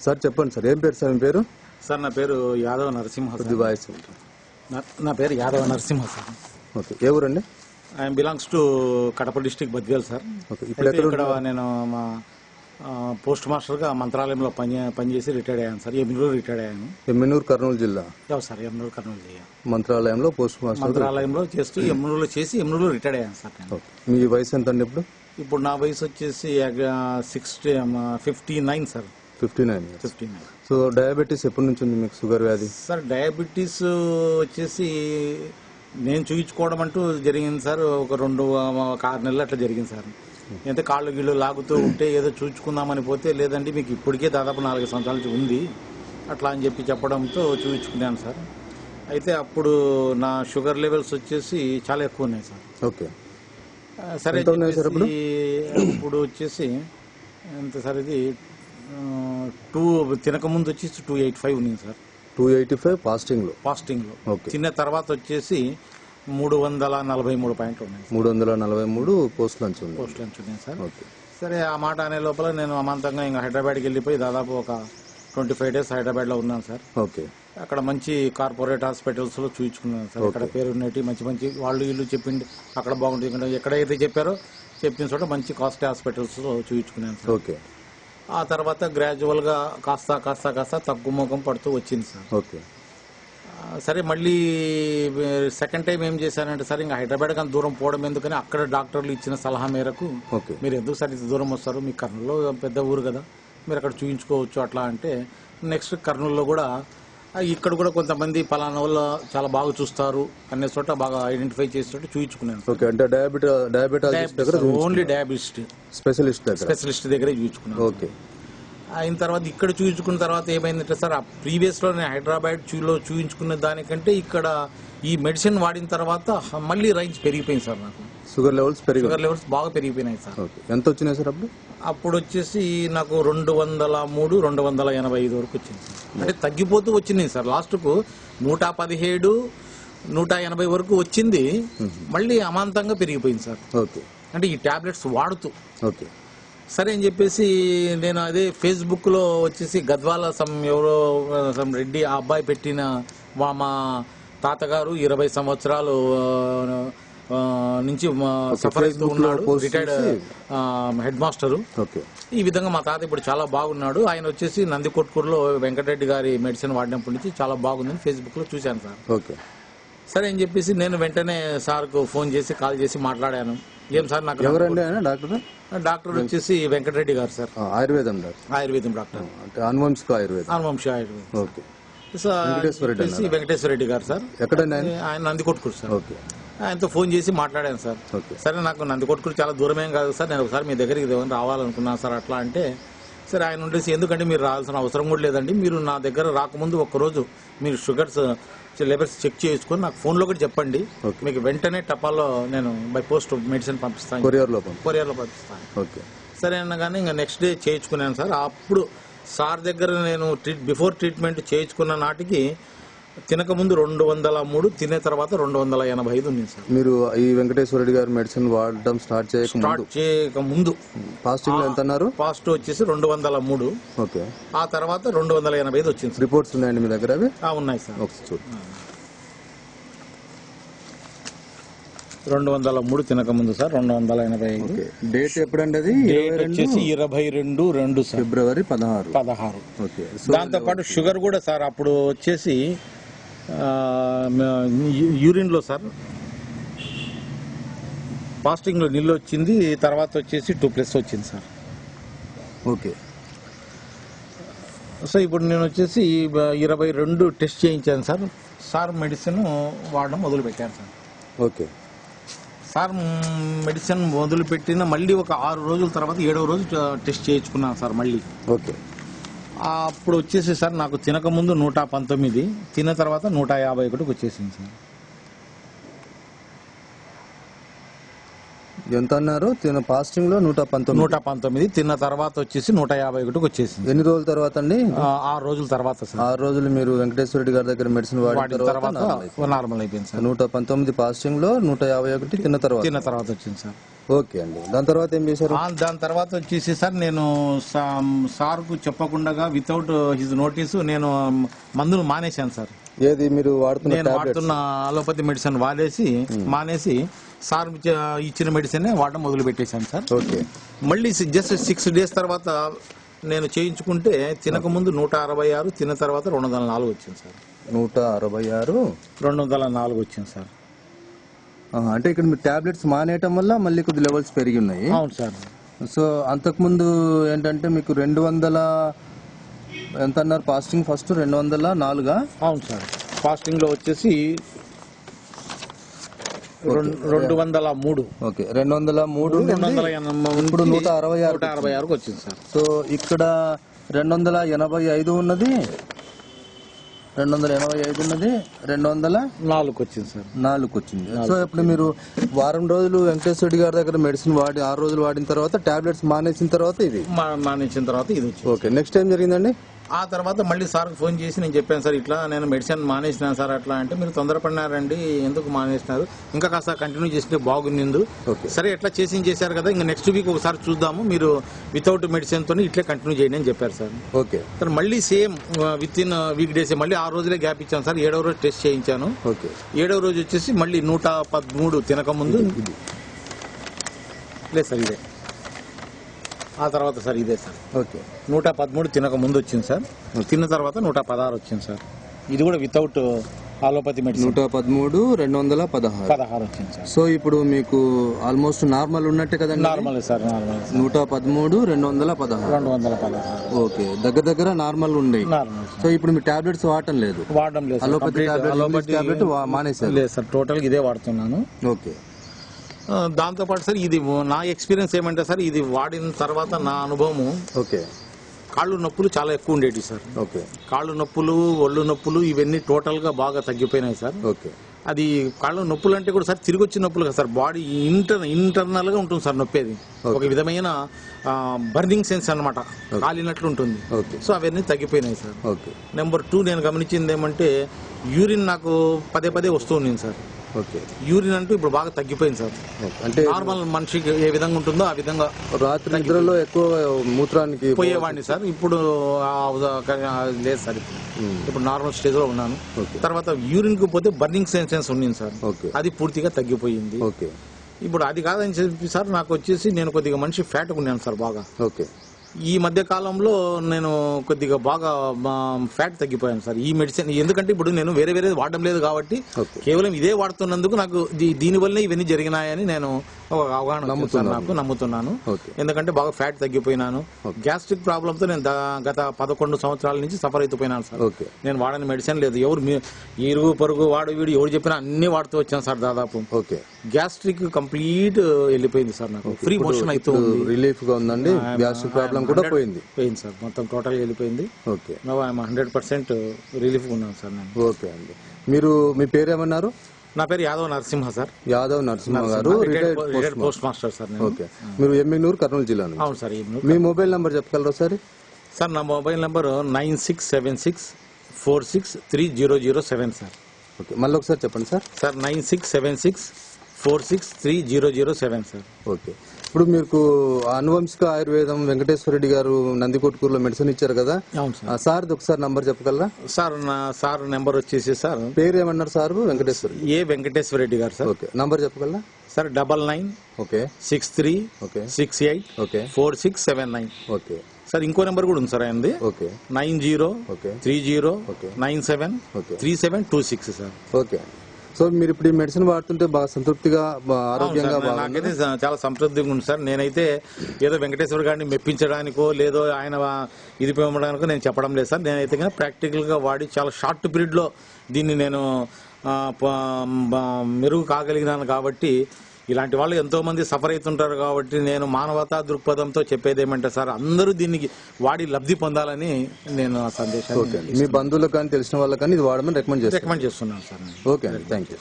Sir చెప్పండి sir, ఏం పేరు సార్ మీ పేరు? సార్ నా పేరు యాదవ నరసింహ. నా పేరు యాదవ నరసింహ సార్. ఓకే, ఏ ఊరండి? I'm belongs to Kadapa district Badvel sir. Okay, ఇక్కడ నేను మా పోస్ట్ మాస్టర్గా మంత్రాలయంలో పనిచేసి రిటైర్డ్ అయ్యాను సార్. ఎమ్మెనూరు రిటైర్డ్ అయ్యాను. ఎమ్మెనూరు కర్నూలు జిల్లా? సార్ ఎమ్మెనూరు కర్నూలు జిల్లా. మంత్రాలయంలో పోస్ట్ మాస్టర్ మంత్రాలయంలో చేస్తూ ఎమ్మెనూరులో చేసి ఎమ్మెనూరులో రిటైర్డ్ అయ్యాను సార్. మీ వయసు ఎంత అండి ఇప్పుడు? ఇప్పుడు నా వయసు వచ్చేసి 59 సార్. 59. సో డయాబెటీస్ ఎప్పటి నుంచి ఉంది మీకు? షుగర్ వ్యాధి సార్ డయాబెటీస్ వచ్చేసి నేను చూయించుకోవడం అంటూ జరిగింది సార్. ఒక 6 నెలలు అట్లా జరిగింది సార్. ఎంత కాళ్ళు గిళ్ళు లాగుతూ ఉంటే ఏదో చూయించుకుందామని పోతే, లేదండి మీకు ఇప్పటికే దాదాపు 4 సంవత్సరాల నుంచి ఉంది అట్లా అని చెప్పడంతో చూయించుకున్నాను సార్. అయితే అప్పుడు నా షుగర్ లెవెల్స్ వచ్చేసి చాలా ఎక్కువ ఉన్నాయి సార్. ఓకే, సరే ఇప్పుడు వచ్చేసి ఎంత సార్, ఇది 2 తినకముందు వచ్చేసి 285 ఉంది సార్. 285 ఫాస్టింగ్ లో. తిన్న తర్వాత వచ్చేసి 343 పాయింట్లు ఉన్నాయి. 343 పోస్ట్ లంచ్ ఉన్నాయి సార్. సరే ఆ మాట అనే లోపల నేను అమాంతంగా ఇంకా హైదరాబాద్కి వెళ్ళిపోయి దాదాపు ఒక 25 డేస్ హైదరాబాద్ లో ఉన్నాను సార్. ఓకే, అక్కడ మంచి కార్పొరేట్ హాస్పిటల్స్ లో చూయించుకున్నాను సార్. అక్కడ పేరు ఉన్నట్టు మంచి వాళ్ళు వీళ్ళు చెప్పింది అక్కడ బాగుంటుంది, ఎక్కడైతే చెప్పారో చెప్పిన చోట మంచి కాస్ట్లీ హాస్పిటల్స్ లో చూయించుకున్నాను సార్. ఓకే, ఆ తర్వాత గ్రాడ్యువల్ గా కాస్త తగ్గుముఖం పడుతూ వచ్చింది సార్. ఓకే, సరే మళ్ళీ సెకండ్ టైం ఏం చేశానంటే సార్, ఇంకా హైదరాబాద్ కానీ దూరం పోవడం ఎందుకని అక్కడ డాక్టర్లు ఇచ్చిన సలహా మేరకు, మీరు ఎందుకు సార్ ఇంత దూరం వస్తారు, మీ కర్నూలులో పెద్ద ఊరు కదా మీరు అక్కడ చూయించుకోవచ్చు అట్లా అంటే, నెక్స్ట్ కర్నూలులో కూడా ఇక్కడ కూడా కొంతమంది పలానా వాళ్ళు చాలా బాగా చూస్తారు అనే చోట బాగా ఐడెంటిఫై చేసేటట్టు చూయించుకున్నాను. ఓన్లీ డయాబెటిస్ట్ స్పెషలిస్ట్ దగ్గరే చూయించుకున్నాను. ఓకే, అయిన తర్వాత ఇక్కడ చూయించుకున్న తర్వాత ఏమైందంటే సార్, ఆ ప్రీవియస్ లో నేను హైదరాబాద్ లో చూయించుకున్న దానికంటే ఇక్కడ ఈ మెడిసిన్ వాడిన తర్వాత మళ్ళీ రేంజ్ పెరిగిపోయింది సార్. నాకు షుగర్ లెవెల్స్ బాగా పెరిగిపోయినాయి సార్. ఎంత వచ్చినాయి సార్ అప్పుడు వచ్చేసి నాకు 203, 285 వరకు వచ్చింది సార్. అంటే తగ్గిపోతూ వచ్చినాయి సార్. లాస్ట్ కు 117, 180 వరకు వచ్చింది, మళ్ళీ అమాంతంగా పెరిగిపోయింది సార్. అంటే ఈ టాబ్లెట్స్ వాడుతూ. సరే అని చెప్పేసి నేను అదే ఫేస్బుక్ లో వచ్చేసి గద్వాల ఎవరో రెడ్డి ఆ అబ్బాయి పెట్టిన మా తాతగారు 20 సంవత్సరాలు నుంచి సఫర్ అవుతూ ఉన్నాడు, రిటైర్డ్ హెడ్ మాస్టర్. ఈ విధంగా మా తాత ఇప్పుడు చాలా బాగున్నాడు. ఆయన వచ్చేసి నందికొట్కూరులో వెంకటరెడ్డి గారి మెడిసిన్ వాడినప్పటి నుంచి చాలా బాగుందని ఫేస్బుక్ లో చూశాను సార్. సరే అని చెప్పేసి నేను వెంటనే సార్ కు ఫోన్ చేసి కాల్ చేసి మాట్లాడాను. ఏం సార్ నాకు డాక్టర్ వచ్చేసి వెంకటరెడ్డి గారు సార్, ఆయుర్వేదం డాక్టర్, అనువంశిక ఆయుర్వేదం. వెంకటేశ్వర రెడ్డి గారు సార్, ఆయన నందికొట్కూరు సార్. ఆయనతో ఫోన్ చేసి మాట్లాడాను సార్. సరే నాకు నందికొట్కూరు చాలా దూరమేం కాదు సార్, నేను ఒకసారి మీ దగ్గరికి రావాలనుకున్నాను సార్ అట్లా అంటే, సరే ఆయన ఉండేసి ఎందుకంటే మీరు రావాల్సిన అవసరం కూడా లేదండి, మీరు నా దగ్గర రాకముందు ఒక్కరోజు మీరు షుగర్స్ లెవెల్స్ చెక్ చేసుకుని నాకు ఫోన్లో కూడా చెప్పండి, మీకు వెంటనే టపాల్లో నేను బై పోస్ట్ మెడిసిన్ పంపిస్తాను, కొరియర్లో పంపిస్తాను. సరే అనగానే ఇంకా నెక్స్ట్ డే చేయించుకున్నాను సార్. అప్పుడు సార్ దగ్గర నేను బిఫోర్ ట్రీట్మెంట్ చేయించుకున్న నాటికి తినకముందు 203, తినే తర్వాత 285 ఉంది సార్. మీరు ఈ వెంకటేశ్వర రెడ్డి గారి మెడిసిన్ వాడడం స్టార్ట్ చేయక ముందు ఫాస్టింగ్ ఎంత అన్నారు? ఫాస్ట్ వచ్చేసి 203. ఓకే, ఆ తర్వాత 285 వచ్చింది. రిపోర్ట్స్ ఉన్నాయండి మీ దగ్గర? అవి ఉన్నాయి సార్. 203 తినకముందు సార్ 285. డేట్ ఎప్పుడండి అది? డేట్ వచ్చేసి 22 ఫిబ్రవరి 16. దాంతో పాటు షుగర్ కూడా సార్ అప్పుడు వచ్చేసి యూరిన్ లో సార్ ఫాస్టింగ్ లో నీళ్ళు వచ్చింది, తర్వాత వచ్చేసి 2+ వచ్చింది సార్. ఓకే, సో ఇప్పుడు నేను వచ్చేసి 22 టెస్ట్ చేయించాను సార్. సార్ మెడిసిన్ వాడడం మొదలు పెట్టాను సార్. ఓకే, సార్ మెడిసిన్ మొదలుపెట్టిన మళ్ళీ ఒక 6 రోజుల తర్వాత 7వ రోజు టెస్ట్ చేయించుకున్నాను సార్ మళ్ళీ. ఓకే, అప్పుడు వచ్చేసి సార్ నాకు తినకముందు 119, తిన్న తర్వాత 151 వచ్చేసింది సార్. ఎంత అన్నారు? ఫాస్టింగ్ లో 119, తిన్న తర్వాత వచ్చేసి 151 వచ్చేసింది. ఎన్ని రోజుల తర్వాత అండి? 6 రోజుల తర్వాత సార్. 6 రోజులు మీరు వెంకటేశ్వర రెడ్డి గారి దగ్గర మెడిసిన్ వాడిన తర్వాత నార్మల్ అయిపోయింది సార్. 119 ఫాస్టింగ్ లో 151 తిన్న తర్వాత వచ్చింది సార్. ఓకే అండి. దాని తర్వాత ఏం చేశారు? దాని తర్వాత వచ్చేసి సార్ నేను సార్కు చెప్పకుండా వితౌట్ హిజ్ నోటీసు నేను మందులు మానేశాను సార్. ఏది మీరు నేను వాడుతున్న అలోపతి మెడిసిన్ మానేసి సార్ ఇచ్చిన మెడిసిన్ వాడడం మొదలు పెట్టేశాను సార్. ఓకే. మళ్ళీ జస్ట్ 6 days తర్వాత నేను చేయించుకుంటే తినక ముందు 166, తిన్న తర్వాత 204 వచ్చింది సార్. 166 204 వచ్చింది సార్. అంటే ఇక్కడ మీరు టాబ్లెట్స్ మానేయటం వల్ల మళ్ళీ కొద్ది లెవెల్స్ పెరిగి ఉన్నాయి. అవును సార్. సో అంతకుముందు ఏంటంటే మీకు 200 ఎంత అన్నారు ఫాస్టింగ్? ఫస్ట్ 204. అవును సార్. ఫాస్టింగ్ లో వచ్చేసి 203. ఓకే, 203 ఇప్పుడు 166 వచ్చింది సార్. సో ఇక్కడ 285 ఉన్నది, 204 వచ్చింది సార్. 4 వచ్చింది. సో ఇప్పుడు మీరు వారం రోజులు వెంకటేశ్వర రెడ్డి గారి దగ్గర మెడిసిన్ వాడి 6 రోజులు వాడిన తర్వాత టాబ్లెట్స్ మానేసిన తర్వాత ఇది వచ్చింది. ఓకే, నెక్స్ట్ ఏం జరిగిందండి? ఆ తర్వాత మళ్ళీ సార్కి ఫోన్ చేసి నేను చెప్పాను సార్, ఇట్లా నేను మెడిసిన్ మానేసినాను సార్. అట్లా అంటే మీరు తొందరపడినారండి, ఎందుకు మానేసినారు, ఇంకా కాస్త కంటిన్యూ చేస్తే బాగుంది. సరే ఎట్లా చేశారు కదా, ఇంకా నెక్స్ట్ వీక్ ఒకసారి చూద్దాము, మీరు వితౌట్ మెడిసిన్ తోని ఇట్లే కంటిన్యూ చేయండి అని చెప్పారు సార్. ఓకే సార్ మళ్ళీ same with in week days మళ్ళీ 6 రోజులే గ్యాప్ ఇచ్చాను సార్. 7వ రోజు టెస్ట్ చేయించాను. ఓకే. 7వ రోజు వచ్చేసి మళ్ళీ 113 తినక ముందు లేదు సార్ ఇదే. ఆ తర్వాత సార్ ఇదే సార్. ఓకే. 113 తినక ముందు వచ్చింది సార్. తిన్న తర్వాత 116 వచ్చింది సార్. ఇది కూడా వితౌట్ అలోపతి మెడిసిన్. 113, 216 వచ్చింది సార్. సో ఇప్పుడు మీకు ఆల్మోస్ట్ నార్మల్ ఉన్నట్టే కదండి? Normal sir. 113, 216. ఓకే, దగ్గర నార్మల్ ఉండే. సో ఇప్పుడు మీ టాబ్లెట్స్ వాడటం లేదు? అలోపతి టాబ్లెట్ మానేశారు? లేదు సార్, టోటల్ ఇదే వాడుతున్నాను. ఓకే. దాంతోపాటు సార్ ఇది నా ఎక్స్పీరియన్స్ ఏమంటే సార్, ఇది వాడిన తర్వాత నా అనుభవము, ఓకే, కాళ్ళు నొప్పులు చాలా ఎక్కువ ఉండేవి సార్. ఓకే. కాళ్ళు నొప్పులు, ఒళ్ళు నొప్పులు ఇవన్నీ టోటల్ గా బాగా తగ్గిపోయినాయి సార్. ఓకే. అది కాళ్ళు నొప్పులు అంటే కూడా సార్ తిరిగి వచ్చిన నొప్పులు కదా సార్, బాడీ ఇంటర్నల్ గా ఉంటుంది సార్ నొప్పి. అది ఒక విధమైన బర్నింగ్ సెన్స్ అన్నమాట, కాలినట్లు ఉంటుంది. సో అవన్నీ తగ్గిపోయినాయి సార్. నెంబర్ 2 నేను గమనించింది ఏమంటే యూరిన్ నాకు పదే వస్తూ ఉంది సార్. ఓకే. యూరిన్ అంటూ ఇప్పుడు బాగా తగ్గిపోయింది సార్. అంటే నార్మల్ మనిషికి ఏ విధంగా ఉంటుందో ఆ విధంగా రాత్రి నిద్రలో ఎక్కువ మూత్రానికి పోయేవాడిని సార్. ఇప్పుడు లేదు సార్, ఇప్పుడు నార్మల్ స్టేజ్ లో ఉన్నాను. తర్వాత యూరిన్ కు పోతే బర్నింగ్ సెన్సెన్స్ ఉంది సార్, అది పూర్తిగా తగ్గిపోయింది. ఇప్పుడు అది కాదని చెప్పి సార్ నాకు వచ్చేసి నేను కొద్దిగా మనిషి ఫ్యాట్ ఉన్నాను సార్ బాగా. ఓకే. ఈ మధ్య కాలంలో నేను కొద్దిగా బాగా ఫ్యాట్ తగ్గిపోయాను సార్ ఈ మెడిసిన్. ఎందుకంటే ఇప్పుడు నేను వేరే వాడడం లేదు కాబట్టి కేవలం ఇదే వాడుతున్నందుకు నాకు దీనివల్లనే ఇవన్నీ జరిగినాయని నేను ఒక అవగాహన నమ్ముతున్నాను. ఎందుకంటే బాగా ఫ్యాట్ తగ్గిపోయినాను. గ్యాస్ట్రిక్ ప్రాబ్లంతో నేను గత 11 సంవత్సరాల నుంచి సఫర్ అయిపోయినాను సార్. నేను వాడని మెడిసిన్ లేదు. ఎవరు ఇరుగు పొరుగు వాడు వీడు ఎవరు చెప్పినా అన్ని వాడుతూ వచ్చాను సార్. దాదాపు గ్యాస్ట్రిక్ కంప్లీట్ వెళ్ళిపోయింది సార్. నాకు ఫ్రీ మోషన్ అయితే రిలీఫ్ గా ఉందండి. గ్యాస్ట్రిక్ ప్రాబ్లం కూడా పోయింది సార్, మొత్తం టోటల్ వెళ్ళిపోయింది. ఓకే, 100% రిలీఫ్ ఉన్నాను సార్ నేను. ఓకే అండి. మీరు మీ పేరు ఏమన్నారు? నా పేరు యాదవ్ నరసింహ సార్. యాదవ్ నరసింహ గారు, retired post master sir. Okay. మీరు ఎమ్మిగనూరు, కర్నూలు జిల్లా? అవును సార్. మీ మొబైల్ నంబర్ చెప్పగలరా సార్? సార్ నా మొబైల్ నంబర్ 9676463007 సార్. ఓకే, మళ్ళీ ఒకసారి చెప్పండి సార్. 9676463007 సార్. ఓకే. ఇప్పుడు మీకు అనువంశిక ఆయుర్వేదం వెంకటేశ్వర రెడ్డి గారు నందికొట్కూరులో మెడిసిన్ ఇచ్చారు కదా సార్, ఒకసారి నంబర్ చెప్పగలరా సార్? సార్ నెంబర్ వచ్చేసి సార్, పేరు ఏమన్నారు సార్? వెంకటేశ్వర వెంకటేశ్వర రెడ్డి గారు సార్. ఓకే, నంబర్ చెప్పగలరా సార్? 9963684679. ఓకే సార్ ఇంకో నెంబర్ కూడా ఉంది సార్ ఆయనది. 9030973726 సార్. ఓకే. సో మీరు ఇప్పుడు ఈ మెడిసిన్ వాడుతుంటే బాగా సంతృప్తిగా, ఆరోగ్యంగా? నాకైతే చాలా సంతృప్తిగా ఉంది సార్. నేనైతే ఏదో వెంకటేశ్వర గారిని మెప్పించడానికో లేదో ఆయన ఇది పెంచడానికో నేను చెప్పడం లేదు సార్. నేనైతే ప్రాక్టికల్ గా వాడి చాలా షార్ట్ పీరియడ్ లో దీన్ని నేను మెరుగు కాగలిగినాను. కాబట్టి ఇలాంటి వాళ్ళు ఎంతో మంది సఫర్ అవుతుంటారు. కాబట్టి నేను మానవతా దృక్పథంతో చెప్పేది ఏమంటే సార్, అందరూ దీనికి వాడి లబ్ధి పొందాలని నేను ఆ సందేశాన్ని మీ బంధువులకు కానీ తెలిసిన వాళ్ళకి కానీ ఇది వాడమని రికమెండ్ చేస్తున్నాను సార్. ఓకే అండి, థ్యాంక్ యూ.